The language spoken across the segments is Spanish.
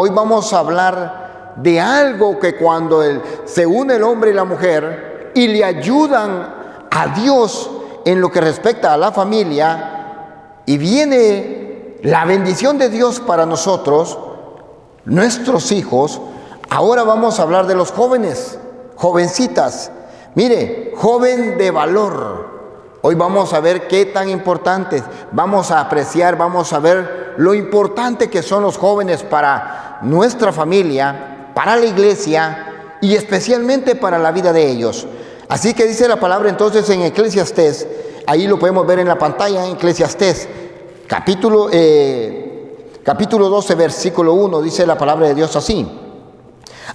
Hoy vamos a hablar de algo que cuando se une el hombre y la mujer y le ayudan a Dios en lo que respecta a la familia, y viene la bendición de Dios para nosotros, nuestros hijos. Ahora vamos a hablar de los jóvenes, jovencitas. Mire, joven de valor. Hoy vamos a ver qué tan importantes, vamos a apreciar, vamos a ver lo importante que son los jóvenes para nuestra familia, para la iglesia y especialmente para la vida de ellos. Así que dice la palabra entonces en Eclesiastés, ahí lo podemos ver en la pantalla, en Eclesiastés, capítulo 12, versículo 1, dice la palabra de Dios así: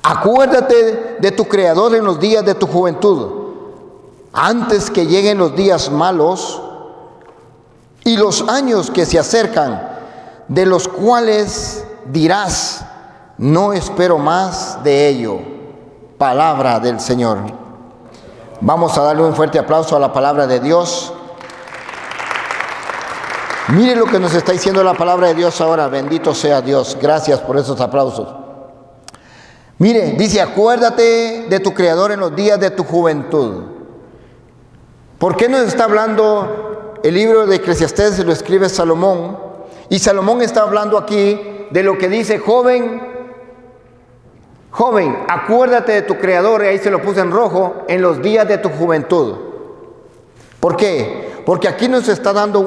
acuérdate de tu Creador en los días de tu juventud, antes que lleguen los días malos y los años que se acercan, de los cuales dirás, no espero más de ello. Palabra del Señor. Vamos a darle un fuerte aplauso a la palabra de Dios. Mire lo que nos está diciendo la palabra de Dios ahora. Bendito sea Dios. Gracias por esos aplausos. Mire, dice, acuérdate de tu Creador en los días de tu juventud. ¿Por qué nos está hablando el libro de Eclesiastés? Lo escribe Salomón. Y Salomón está hablando aquí de lo que dice: joven, acuérdate de tu Creador, y ahí se lo puse en rojo, en los días de tu juventud. ¿Por qué? Porque aquí nos está dando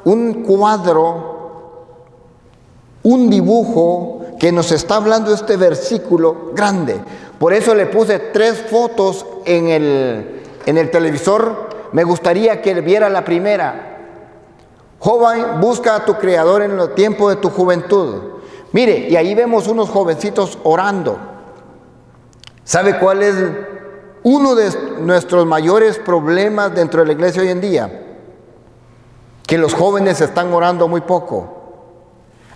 un cuadro, un dibujo que nos está hablando este versículo grande. Por eso le puse 3 fotos en el televisor. Me gustaría que viera la primera. Joven, busca a tu Creador en el tiempo de tu juventud. Mire, y ahí vemos unos jovencitos orando. ¿Sabe cuál es uno de nuestros mayores problemas dentro de la iglesia hoy en día? Que los jóvenes están orando muy poco.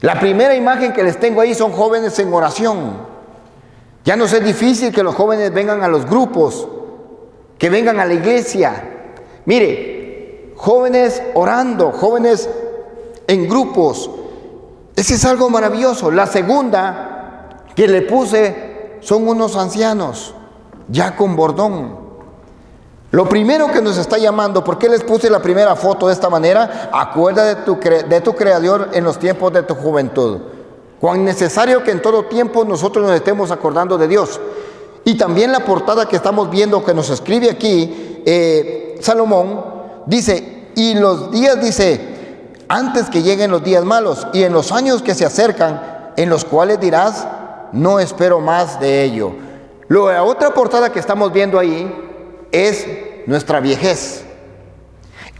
La primera imagen que les tengo ahí son jóvenes en oración. Ya nos es difícil que los jóvenes vengan a los grupos, que vengan a la iglesia. Mire, jóvenes orando, jóvenes en grupos. Ese es algo maravilloso. La segunda que le puse son unos ancianos, ya con bordón. Lo primero que nos está llamando, ¿por qué les puse la primera foto de esta manera? Acuérdate de tu Creador en los tiempos de tu juventud. Cuán necesario que en todo tiempo nosotros nos estemos acordando de Dios. Y también la portada que estamos viendo, que nos escribe aquí Salomón, dice, y los días, dice, antes que lleguen los días malos, y en los años que se acercan, en los cuales dirás, no espero más de ello. La otra portada que estamos viendo ahí es nuestra viejez.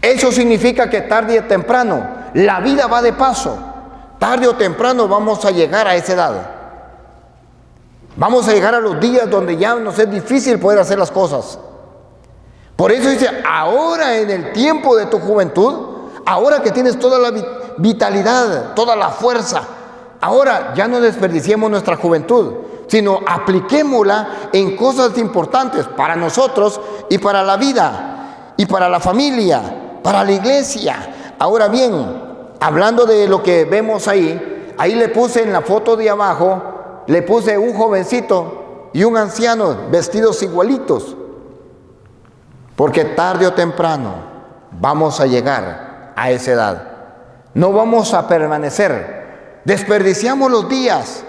Eso significa que tarde o temprano, la vida va de paso. Tarde o temprano vamos a llegar a esa edad. Vamos a llegar a los días donde ya nos es difícil poder hacer las cosas. Por eso dice, ahora en el tiempo de tu juventud, ahora que tienes toda la vitalidad, toda la fuerza, ahora ya no desperdiciemos nuestra juventud, sino apliquémosla en cosas importantes para nosotros y para la vida, y para la familia, para la iglesia. Ahora bien, hablando de lo que vemos ahí le puse en la foto de abajo, le puse un jovencito y un anciano vestidos igualitos. Porque tarde o temprano vamos a llegar a esa edad. No vamos a permanecer. Desperdiciamos los días.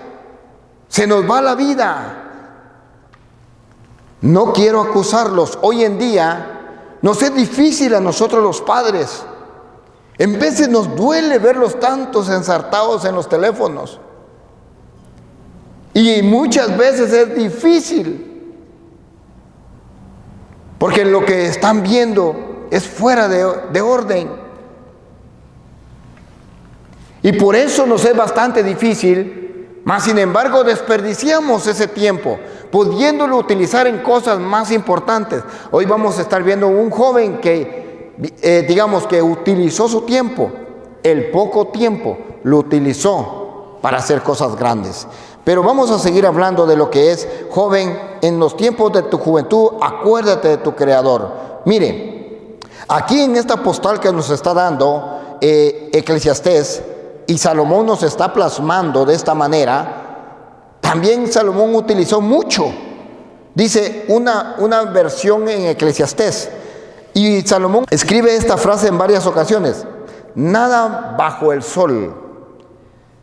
Se nos va la vida. No quiero acusarlos. Hoy en día nos es difícil a nosotros los padres. En veces nos duele verlos tantos ensartados en los teléfonos. Y muchas veces es difícil. Porque lo que están viendo es fuera de orden. Y por eso nos es bastante difícil, mas sin embargo desperdiciamos ese tiempo, pudiéndolo utilizar en cosas más importantes. Hoy vamos a estar viendo un joven que, que utilizó su tiempo, el poco tiempo, lo utilizó para hacer cosas grandes. Pero vamos a seguir hablando de lo que es joven en los tiempos de tu juventud. Acuérdate de tu Creador. Mire, aquí en esta postal que nos está dando Eclesiastés, y Salomón nos está plasmando de esta manera, También Salomón utilizó mucho, dice una versión en Eclesiastés, y Salomón escribe esta frase en varias ocasiones: nada bajo el sol.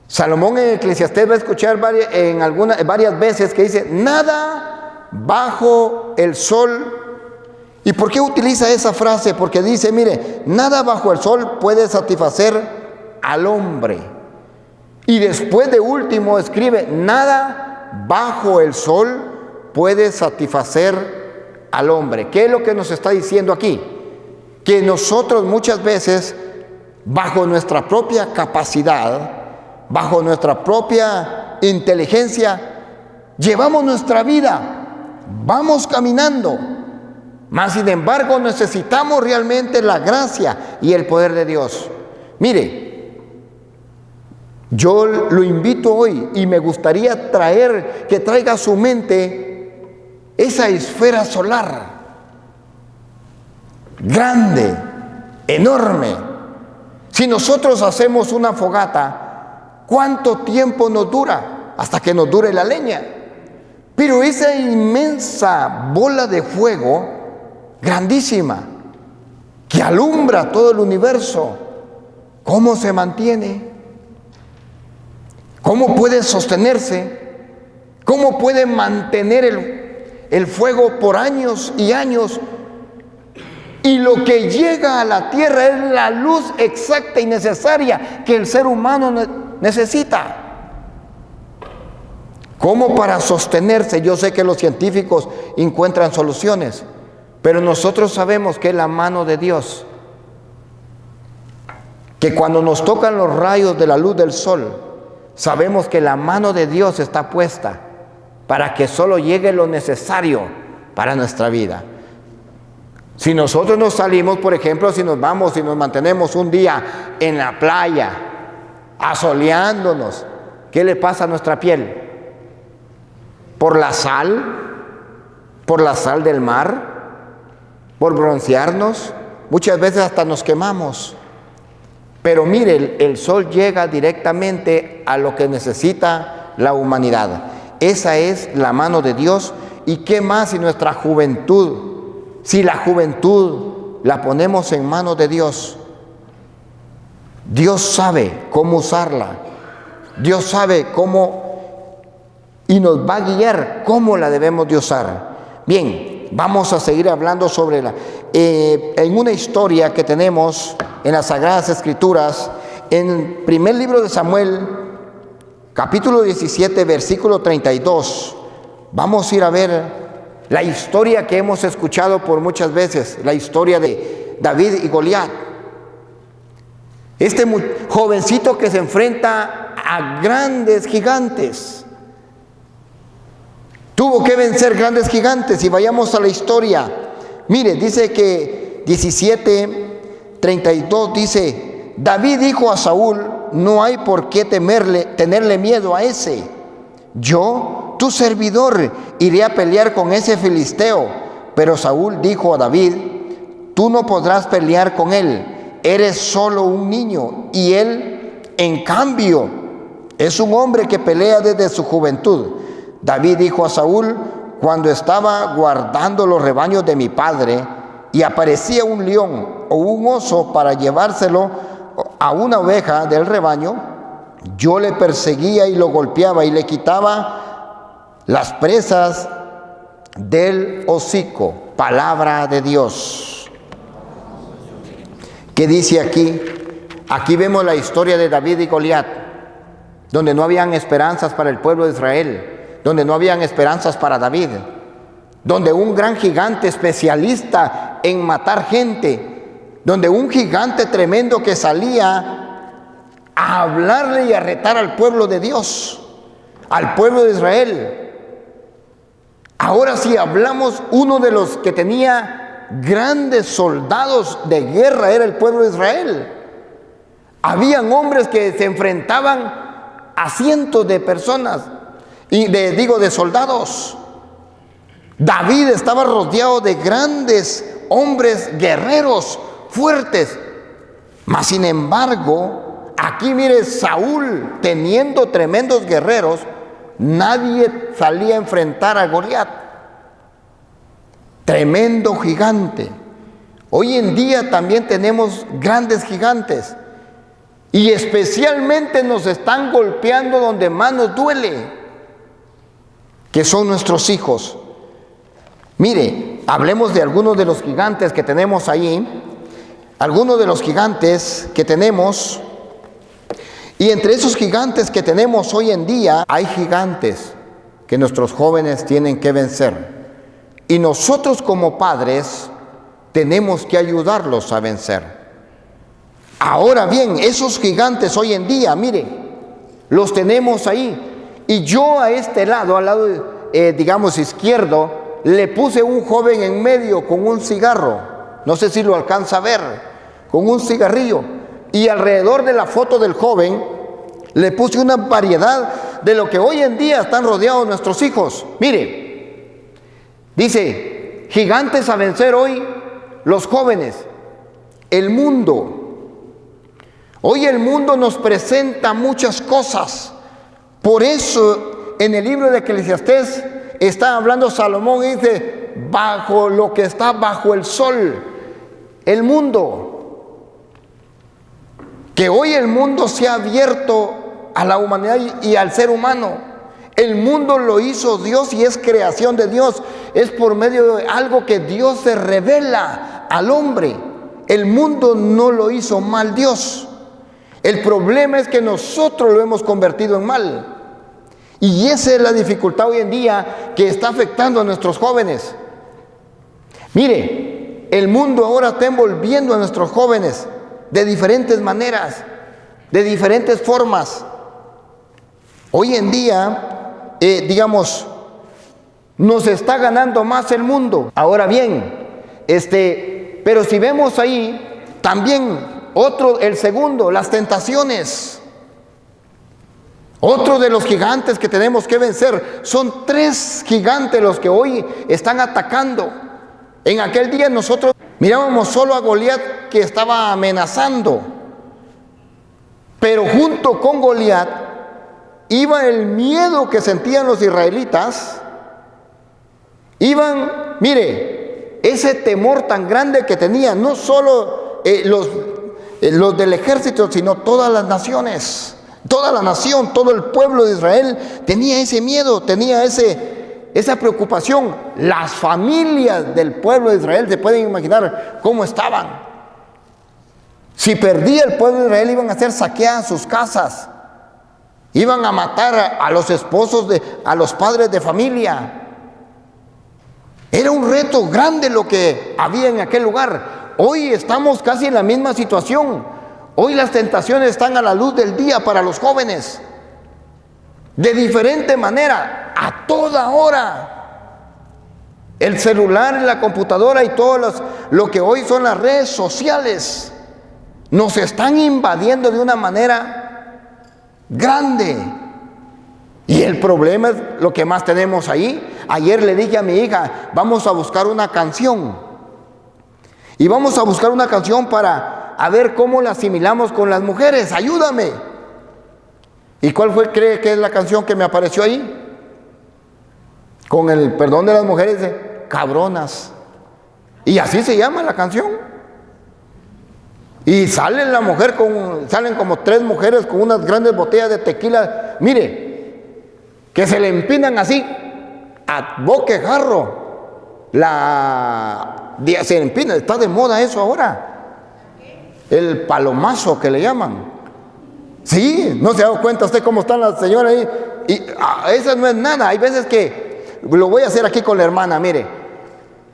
Salomón en Eclesiastés va a escuchar varias veces que dice nada bajo el sol. ¿Y por qué utiliza esa frase? Porque dice, mire, nada bajo el sol puede satisfacer al hombre. Y después de último escribe, nada bajo el sol puede satisfacer al hombre. ¿Qué es lo que nos está diciendo aquí? Que nosotros muchas veces, bajo nuestra propia capacidad, bajo nuestra propia inteligencia, llevamos nuestra vida, vamos caminando, mas sin embargo necesitamos realmente la gracia y el poder de Dios. Mire, yo lo invito hoy y me gustaría que traiga a su mente esa esfera solar, grande, enorme. Si nosotros hacemos una fogata, ¿cuánto tiempo nos dura? Hasta que nos dure la leña. Pero esa inmensa bola de fuego, grandísima, que alumbra todo el universo, ¿cómo se mantiene? ¿Cómo puede sostenerse? ¿Cómo puede mantener el fuego por años y años? Y lo que llega a la tierra es la luz exacta y necesaria que el ser humano necesita. ¿Cómo para sostenerse? Yo sé que los científicos encuentran soluciones, pero nosotros sabemos que es la mano de Dios. Que cuando nos tocan los rayos de la luz del sol, sabemos que la mano de Dios está puesta para que solo llegue lo necesario para nuestra vida. Si nosotros nos salimos, por ejemplo, si nos vamos y nos mantenemos un día en la playa, asoleándonos, ¿qué le pasa a nuestra piel? ¿Por la sal? ¿Por la sal del mar? ¿Por broncearnos? Muchas veces hasta nos quemamos. Pero mire, el sol llega directamente a lo que necesita la humanidad. Esa es la mano de Dios. ¿Y qué más si nuestra juventud? Si la juventud la ponemos en manos de Dios, Dios sabe cómo usarla. Dios sabe cómo y nos va a guiar cómo la debemos de usar. Bien, vamos a seguir hablando sobre en una historia que tenemos en las Sagradas Escrituras, en el primer libro de Samuel, capítulo 17, versículo 32. Vamos a ir a ver la historia que hemos escuchado por muchas veces, la historia de David y Goliat. Este jovencito que se enfrenta a grandes gigantes. Tuvo que vencer grandes gigantes. Y vayamos a la historia. Mire, dice que 17:32 dice: David dijo a Saúl: no hay por qué tenerle miedo a ese. Yo, tu servidor, iré a pelear con ese filisteo. Pero Saúl dijo a David: tú no podrás pelear con él, eres solo un niño, y él, en cambio, es un hombre que pelea desde su juventud. David dijo a Saúl: cuando estaba guardando los rebaños de mi padre, y aparecía un león o un oso para llevárselo a una oveja del rebaño, yo le perseguía y lo golpeaba y le quitaba las presas del hocico. Palabra de Dios. ¿Qué dice aquí? Aquí vemos la historia de David y Goliat, donde no habían esperanzas para el pueblo de Israel, donde no habían esperanzas para David, donde un gran gigante especialista en matar gente, donde un gigante tremendo que salía a hablarle y a retar al pueblo de Dios, al pueblo de Israel. Ahora si hablamos, uno de los que tenía grandes soldados de guerra era el pueblo de Israel. Habían hombres que se enfrentaban a cientos de personas, y de soldados. David estaba rodeado de grandes hombres guerreros, fuertes. Mas sin embargo, aquí mire, Saúl, teniendo tremendos guerreros, nadie salía a enfrentar a Goliat. Tremendo gigante. Hoy en día también tenemos grandes gigantes. Y especialmente nos están golpeando donde más nos duele, que son nuestros hijos. Mire, hablemos de algunos de los gigantes que tenemos ahí. Algunos de los gigantes que tenemos. Y entre esos gigantes que tenemos hoy en día, hay gigantes que nuestros jóvenes tienen que vencer. Y nosotros como padres tenemos que ayudarlos a vencer. Ahora bien, esos gigantes hoy en día, mire, los tenemos ahí. Y yo a este lado, al lado, digamos, izquierdo, le puse un joven en medio con un cigarro. No sé si lo alcanza a ver, con un cigarrillo. Y alrededor de la foto del joven, le puse una variedad de lo que hoy en día están rodeados nuestros hijos. Mire, dice, gigantes a vencer hoy, los jóvenes, el mundo. Hoy el mundo nos presenta muchas cosas. Por eso en el libro de Eclesiastés está hablando Salomón y dice, bajo lo que está bajo el sol, el mundo. Que hoy el mundo se ha abierto a la humanidad y al ser humano. El mundo lo hizo Dios y es creación de Dios. Es por medio de algo que Dios se revela al hombre. El mundo no lo hizo mal Dios. El problema es que nosotros lo hemos convertido en mal. Y esa es la dificultad hoy en día que está afectando a nuestros jóvenes. Mire, el mundo ahora está envolviendo a nuestros jóvenes de diferentes maneras, de diferentes formas. Hoy en día, digamos, nos está ganando más el mundo. Ahora bien, pero si vemos ahí, también el segundo, las tentaciones. Otro de los gigantes que tenemos que vencer. Son 3 gigantes los que hoy están atacando. En aquel día nosotros mirábamos solo a Goliat que estaba amenazando. Pero junto con Goliat iba el miedo que sentían los israelitas. Mire, ese temor tan grande que tenían, no solo los del ejército, sino todas las naciones, toda la nación, todo el pueblo de Israel tenía ese miedo, tenía esa preocupación. Las familias del pueblo de Israel, se pueden imaginar cómo estaban. Si perdía el pueblo de Israel, iban a ser saqueadas sus casas, iban a matar a los esposos, a los padres de familia. Era un reto grande lo que había en aquel lugar. Hoy estamos casi en la misma situación. Hoy las tentaciones están a la luz del día para los jóvenes. De diferente manera, a toda hora. El celular, la computadora y todo lo que hoy son las redes sociales nos están invadiendo de una manera grande. Y el problema es lo que más tenemos ahí. Ayer le dije a mi hija, vamos a buscar una canción. Y vamos a buscar una canción para ver cómo la asimilamos con las mujeres. Ayúdame. ¿Y cuál cree que es la canción que me apareció ahí? Con el perdón de las mujeres, cabronas. Y así se llama la canción. Y salen como 3 mujeres con unas grandes botellas de tequila. Mire, que se le empinan así, a boquejarro. Se empina, está de moda eso ahora. El palomazo que le llaman. Sí, no se ha dado cuenta usted cómo están las señoras ahí. Y eso no es nada. Hay veces que, lo voy a hacer aquí con la hermana, mire.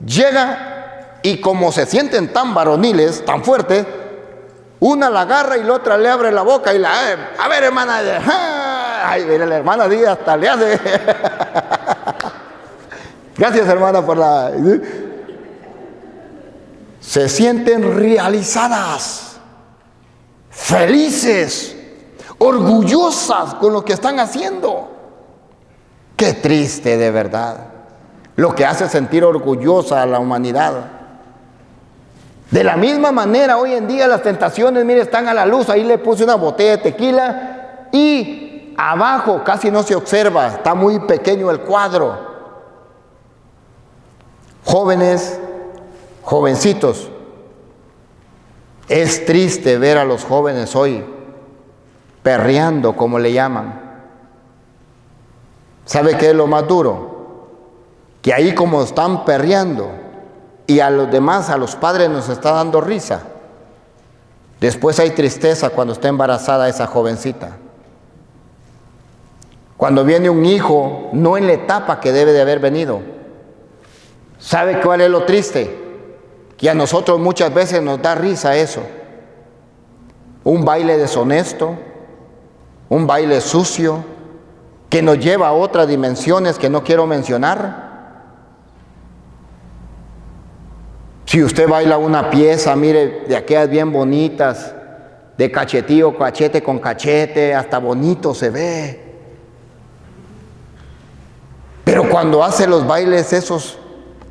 Llega y como se sienten tan varoniles, tan fuertes, una la agarra y la otra le abre la boca y a ver hermana, ay, mire, la hermana dice, hasta le hace. Gracias hermana por se sienten realizadas, felices, orgullosas con lo que están haciendo. Qué triste de verdad. Lo que hace sentir orgullosa a la humanidad. De la misma manera, hoy en día las tentaciones, mire, están a la luz. Ahí le puse una botella de tequila y abajo casi no se observa, está muy pequeño el cuadro. Jóvenes, jovencitos, es triste ver a los jóvenes hoy perreando, como le llaman. ¿Sabe qué es lo más duro? Que ahí como están perreando y a los demás, a los padres nos está dando risa. Después hay tristeza cuando está embarazada esa jovencita. Cuando viene un hijo, no en la etapa que debe de haber venido. ¿Sabe cuál es lo triste? Que a nosotros muchas veces nos da risa eso. Un baile deshonesto, un baile sucio, que nos lleva a otras dimensiones que no quiero mencionar. Si usted baila una pieza, mire, de aquellas bien bonitas, de cachetío, cachete con cachete, hasta bonito se ve. Pero cuando hace los bailes esos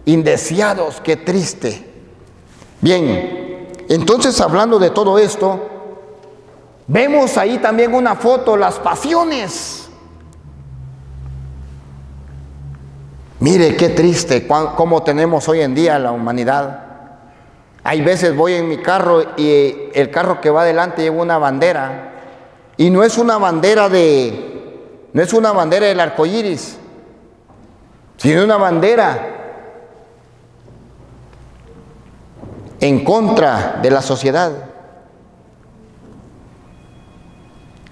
indeseados, qué triste. Bien, entonces hablando de todo esto, vemos ahí también una foto, las pasiones. Mire qué triste cómo tenemos hoy en día la humanidad. Hay veces voy en mi carro y el carro que va adelante lleva una bandera, y no es una bandera del arco iris, sino una bandera en contra de la sociedad.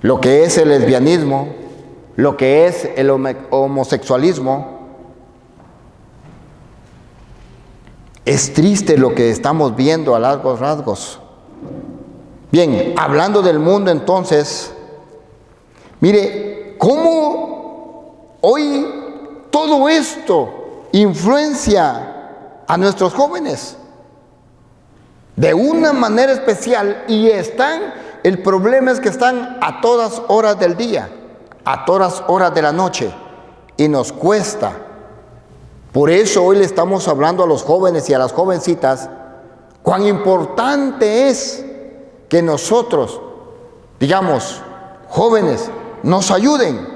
Lo que es el lesbianismo, lo que es el homosexualismo. Es triste lo que estamos viendo a largos rasgos. Bien, hablando del mundo entonces, mire cómo hoy todo esto influencia a nuestros jóvenes de una manera especial, y el problema es que están a todas horas del día, a todas horas de la noche, y nos cuesta. Por eso hoy le estamos hablando a los jóvenes y a las jovencitas cuán importante es que nosotros, digamos, jóvenes, nos ayuden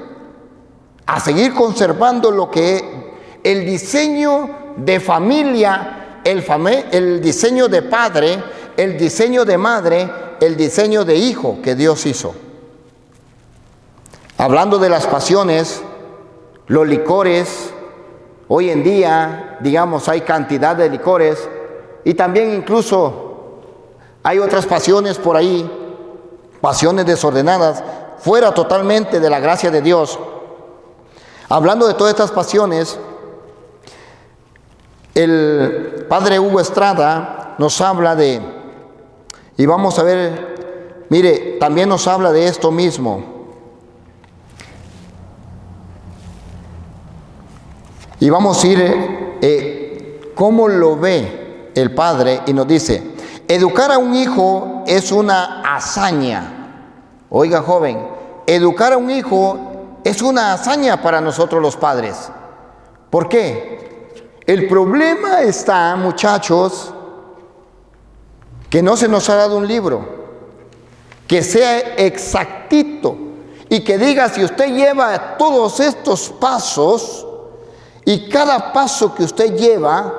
a seguir conservando lo que el diseño de familia, el diseño de padre, el diseño de madre, el diseño de hijo que Dios hizo. Hablando de las pasiones, los licores. Hoy en día, digamos, hay cantidad de licores, y también incluso hay otras pasiones por ahí, pasiones desordenadas, fuera totalmente de la gracia de Dios. Hablando de todas estas pasiones, el padre Hugo Estrada nos habla y vamos a ver, mire, también nos habla de esto mismo. Y vamos a ir cómo lo ve el padre, y nos dice: educar a un hijo es una hazaña. Oiga, joven, educar a un hijo es una hazaña para nosotros los padres. ¿Por qué? El problema está, muchachos, que no se nos ha dado un libro que sea exactito y que diga, si usted lleva todos estos pasos, y cada paso que usted lleva,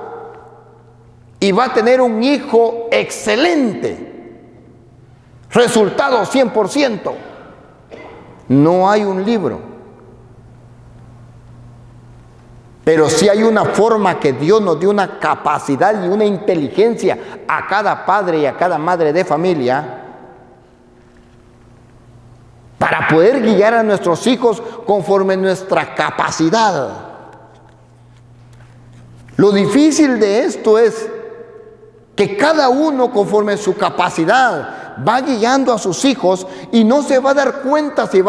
y va a tener un hijo excelente, resultado 100%. No hay un libro, pero sí hay una forma que Dios nos dio, una capacidad y una inteligencia a cada padre y a cada madre de familia para poder guiar a nuestros hijos conforme nuestra capacidad. Lo difícil de esto es que cada uno, conforme su capacidad, va guiando a sus hijos, y no se va a dar cuenta si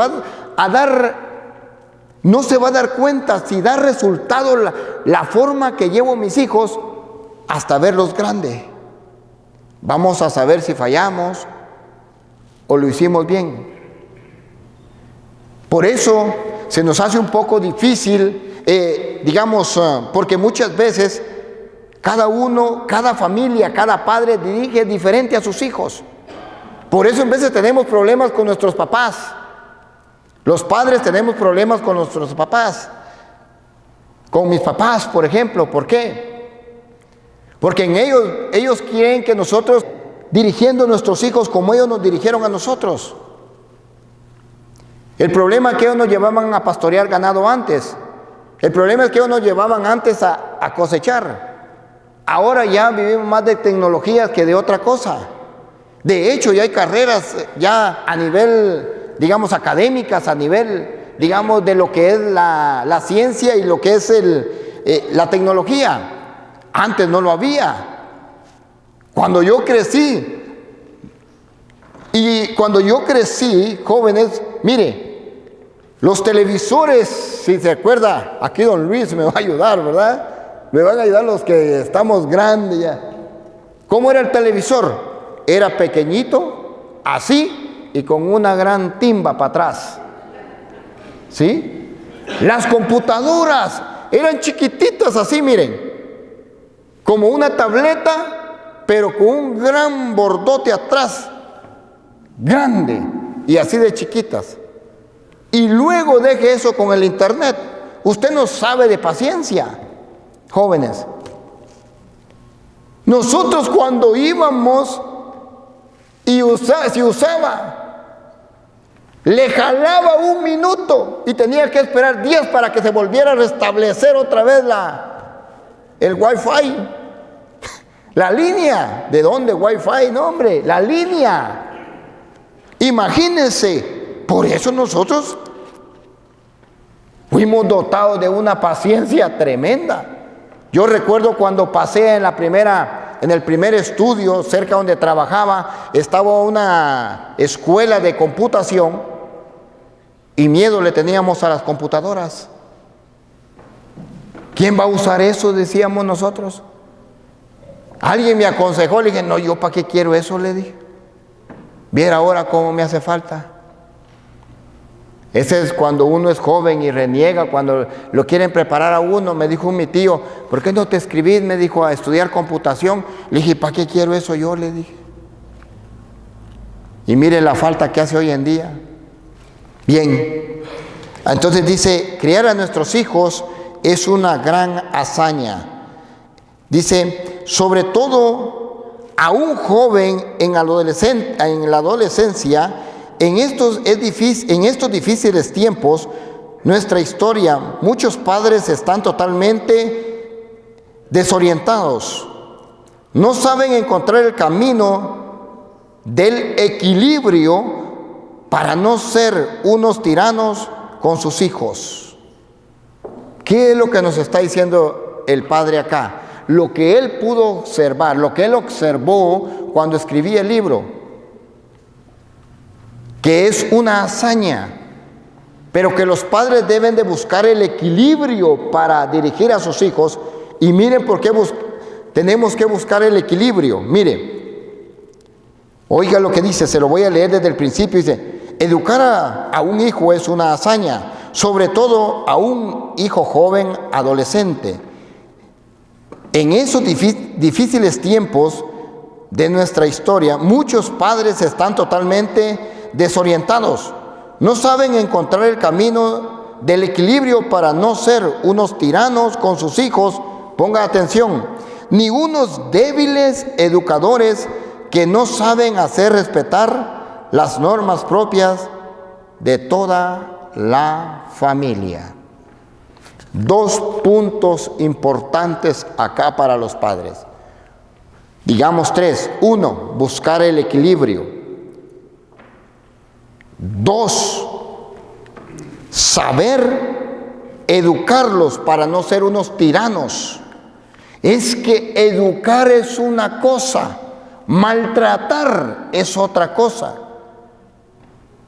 da resultado la forma que llevo mis hijos hasta verlos grandes. Vamos a saber si fallamos o lo hicimos bien. Por eso se nos hace un poco difícil, porque muchas veces cada familia, cada padre dirige diferente a sus hijos. Por eso en veces tenemos problemas con nuestros papás, Los padres tenemos problemas con nuestros papás. Con mis papás, por ejemplo. ¿Por qué? Porque en ellos quieren que nosotros, dirigiendo a nuestros hijos como ellos nos dirigieron a nosotros. El problema es que ellos nos llevaban a pastorear ganado antes. El problema es que ellos nos llevaban antes a cosechar. Ahora ya vivimos más de tecnologías que de otra cosa. De hecho, ya hay carreras ya a nivel, digamos, académicas, a nivel, digamos, de lo que es la ciencia y lo que es la tecnología. Antes no lo había. Cuando yo crecí, jóvenes, mire, los televisores, si se acuerda, aquí don Luis me va a ayudar, ¿verdad? Me van a ayudar los que estamos grandes ya. ¿Cómo era el televisor? Era pequeñito, así, y con una gran timba para atrás. ¿Sí? Las computadoras eran chiquititas así, miren, como una tableta, pero con un gran bordote atrás, grande, y así de chiquitas. Y luego deje eso con el internet. Usted no sabe de paciencia, jóvenes. Nosotros cuando íbamos y si usaba, le jalaba 1 minuto y tenía que esperar 10 para que se volviera a restablecer otra vez el Wi-Fi. La línea. ¿De dónde Wi-Fi? No, hombre, la línea. Imagínense. Por eso nosotros fuimos dotados de una paciencia tremenda. Yo recuerdo cuando pasé en el primer estudio, cerca donde trabajaba, estaba una escuela de computación y miedo le teníamos a las computadoras. ¿Quién va a usar eso? Decíamos nosotros. Alguien me aconsejó, le dije, no, yo para qué quiero eso, le dije. Viera ahora cómo me hace falta. Ese es cuando uno es joven y reniega, cuando lo quieren preparar a uno. Me dijo mi tío, ¿por qué no te escribís? Me dijo, a estudiar computación. Le dije, ¿para qué quiero eso yo? Le dije. Y mire la falta que hace hoy en día. Bien, entonces dice, criar a nuestros hijos es una gran hazaña. Dice, sobre todo a un joven en la adolescencia, en estos difíciles tiempos, nuestra historia, muchos padres están totalmente desorientados. No saben encontrar el camino del equilibrio para no ser unos tiranos con sus hijos. ¿Qué es lo que nos está diciendo el padre acá? Lo que él pudo observar, lo que él observó cuando escribía el libro, que es una hazaña, pero que los padres deben de buscar el equilibrio para dirigir a sus hijos. Y miren por qué tenemos que buscar el equilibrio. Mire, oiga lo que dice, se lo voy a leer desde el principio. Dice, educar a un hijo es una hazaña, sobre todo a un hijo joven, adolescente. En esos difíciles tiempos de nuestra historia, muchos padres están totalmente desorientados. No saben encontrar el camino del equilibrio para no ser unos tiranos con sus hijos. Ponga atención, ni unos débiles educadores que no saben hacer respetar las normas propias de toda la familia. 2 puntos importantes acá para los padres. Digamos 3. 1, buscar el equilibrio. 2, saber educarlos para no ser unos tiranos. Es que educar es una cosa, maltratar es otra cosa.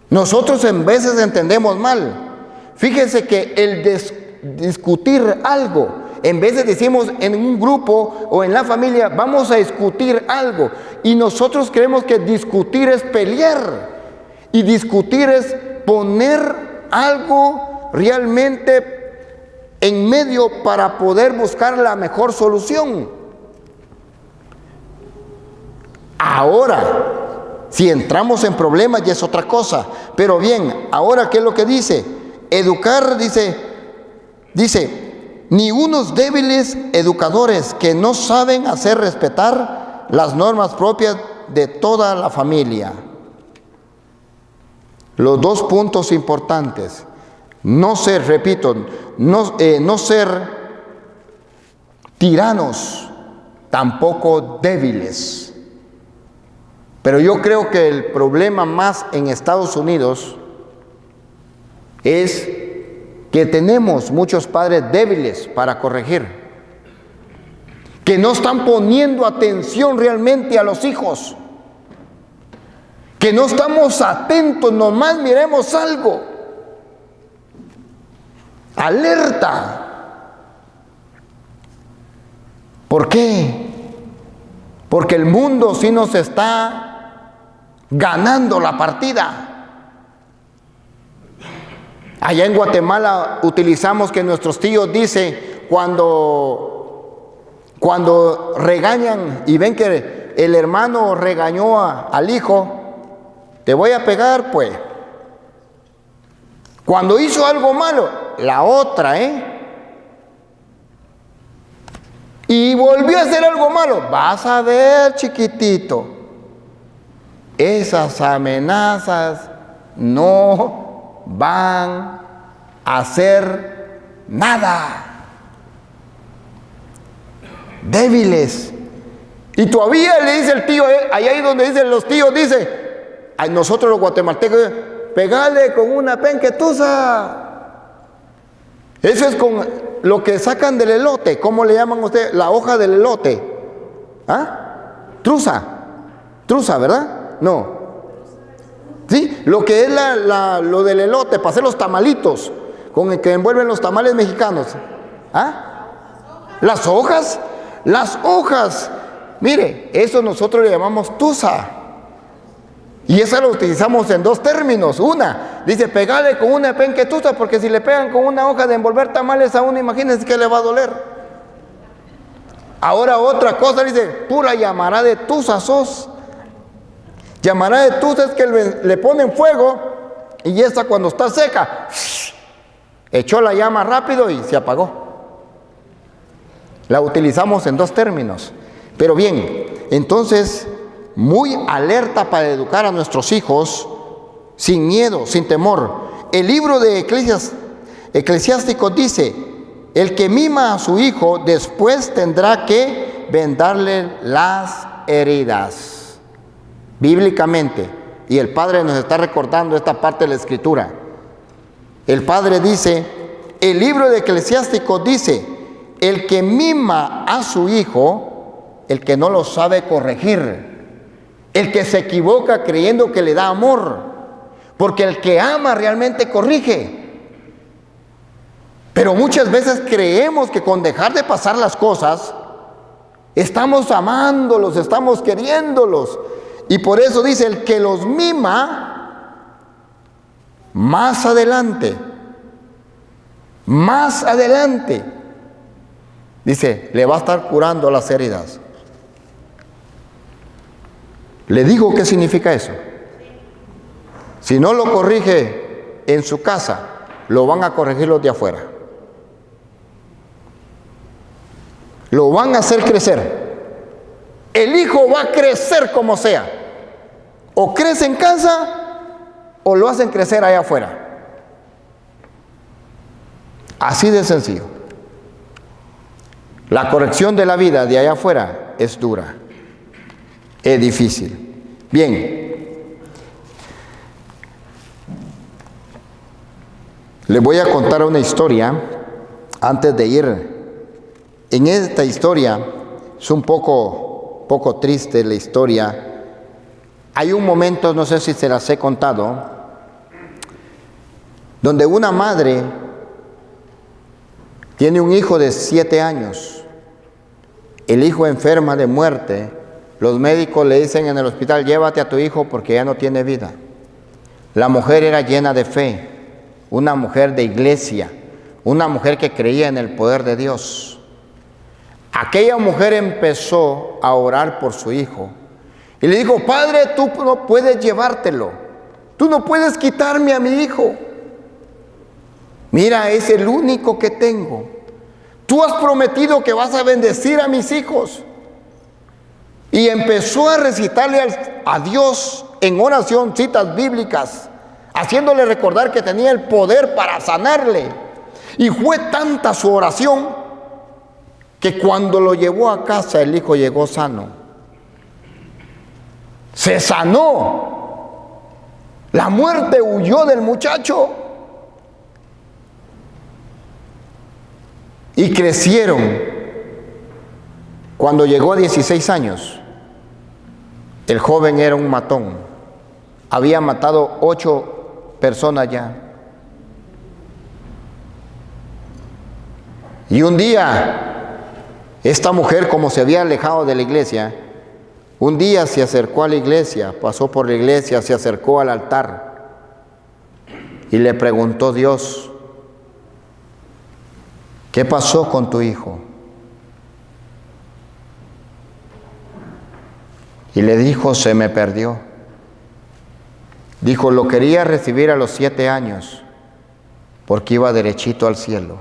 Nosotros en veces entendemos mal. Fíjense que el discutir algo, en vez de decimos en un grupo o en la familia, vamos a discutir algo, y nosotros creemos que discutir es pelear. Y discutir es poner algo realmente en medio para poder buscar la mejor solución. Ahora, Si entramos en problemas ya es otra cosa. Pero bien, ahora ¿qué es lo que dice? Educar, dice, ni unos débiles educadores que no saben hacer respetar las normas propias de toda la familia. Los dos puntos importantes. No ser, repito, no ser tiranos, tampoco débiles. Pero yo creo que el problema más en Estados Unidos es que tenemos muchos padres débiles para corregir, que no están poniendo atención realmente a los hijos, que no estamos atentos, nomás miremos algo. Alerta. ¿Por qué? Porque el mundo sí nos está ganando la partida. Allá en Guatemala utilizamos que nuestros tíos dicen cuando regañan y ven que el hermano regañó al hijo, te voy a pegar pues. Cuando hizo algo malo, la otra, y volvió a hacer algo malo, vas a ver, chiquitito, esas amenazas no van a hacer nada. Débiles. Y todavía le dice el tío, allá ahí donde dicen los tíos, dice, a nosotros los guatemaltecos, pegale con una penquetusa. Eso es con lo que sacan del elote. ¿Cómo le llaman ustedes? La hoja del elote. ¿Ah? Truza, ¿verdad? No. ¿Sí? Lo que es lo del elote, para hacer los tamalitos, con el que envuelven los tamales mexicanos. ¿Ah? Las hojas. Mire, eso nosotros le llamamos tusa. Y esa lo utilizamos en dos términos. Una, dice, pegale con una penquetusa, porque si le pegan con una hoja de envolver tamales a uno, imagínense que le va a doler. Ahora otra cosa, dice, pura llamará de tusa sos. Llamará de tusa es que le ponen fuego y esta cuando está seca, echó la llama rápido y se apagó. La utilizamos en dos términos. Pero bien, entonces, muy alerta para educar a nuestros hijos sin miedo, sin temor. El libro de Eclesiásticos dice, el que mima a su hijo después tendrá que vendarle las heridas. Bíblicamente. Y el Padre nos está recordando esta parte de la Escritura. El Padre dice, el libro de Eclesiásticos dice, el que mima a su hijo, el que no lo sabe corregir, el que se equivoca creyendo que le da amor, porque el que ama realmente corrige. Pero muchas veces creemos que con dejar de pasar las cosas, estamos amándolos, estamos queriéndolos. Y por eso dice, el que los mima, más adelante, dice, le va a estar curando las heridas. Le digo qué significa eso. Si no lo corrige en su casa, lo van a corregir los de afuera. Lo van a hacer crecer. El hijo va a crecer como sea. O crece en casa o lo hacen crecer allá afuera. Así de sencillo. La corrección de la vida de allá afuera es dura. Es difícil. Bien. Les voy a contar una historia antes de ir. En esta historia es un poco triste la historia. Hay un momento, no sé si se las he contado, donde una madre tiene un hijo de 7 años. El hijo enferma de muerte. Los médicos le dicen en el hospital, llévate a tu hijo porque ya no tiene vida. La mujer era llena de fe, una mujer de iglesia, una mujer que creía en el poder de Dios. Aquella mujer empezó a orar por su hijo Y le dijo, Padre, tú no puedes llevártelo. Tú no puedes quitarme a mi hijo. Mira, es el único que tengo. Tú has prometido que vas a bendecir a mis hijos. Y empezó a recitarle a Dios en oración citas bíblicas, haciéndole recordar que tenía el poder para sanarle. Y fue tanta su oración que cuando lo llevó a casa el hijo llegó sano. Se sanó. La muerte huyó del muchacho. Y crecieron. Cuando llegó a 16 años, el joven era un matón. Había matado 8 personas ya. Y un día, esta mujer, como se había alejado de la iglesia, un día se acercó a la iglesia, pasó por la iglesia, se acercó al altar y le preguntó a Dios, ¿qué pasó con tu hijo? Y le dijo, se me perdió. Dijo, lo quería recibir a los 7 años porque iba derechito al cielo.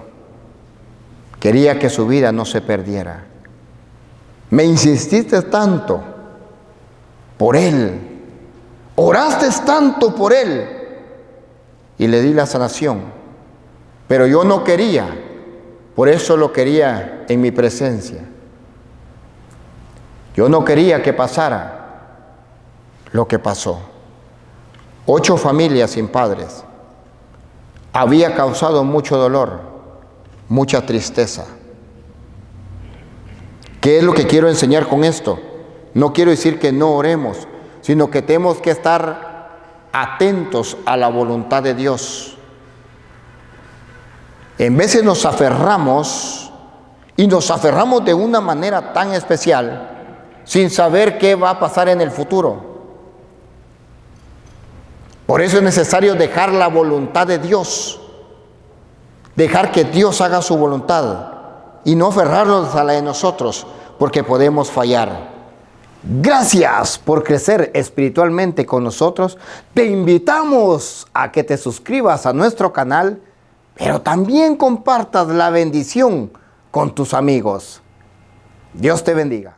Quería que su vida no se perdiera. Me insististe tanto por él, oraste tanto por él y le di la sanación, pero yo no quería, por eso lo quería en mi presencia. Yo no quería que pasara lo que pasó. 8 familias sin padres. Había causado mucho dolor, mucha tristeza. ¿Qué es lo que quiero enseñar con esto? No quiero decir que no oremos, sino que tenemos que estar atentos a la voluntad de Dios. En veces nos aferramos y nos aferramos de una manera tan especial sin saber qué va a pasar en el futuro. Por eso es necesario dejar la voluntad de Dios, dejar que Dios haga su voluntad y no aferrarnos a la de nosotros, porque podemos fallar. Gracias por crecer espiritualmente con nosotros. Te invitamos a que te suscribas a nuestro canal, pero también compartas la bendición con tus amigos. Dios te bendiga.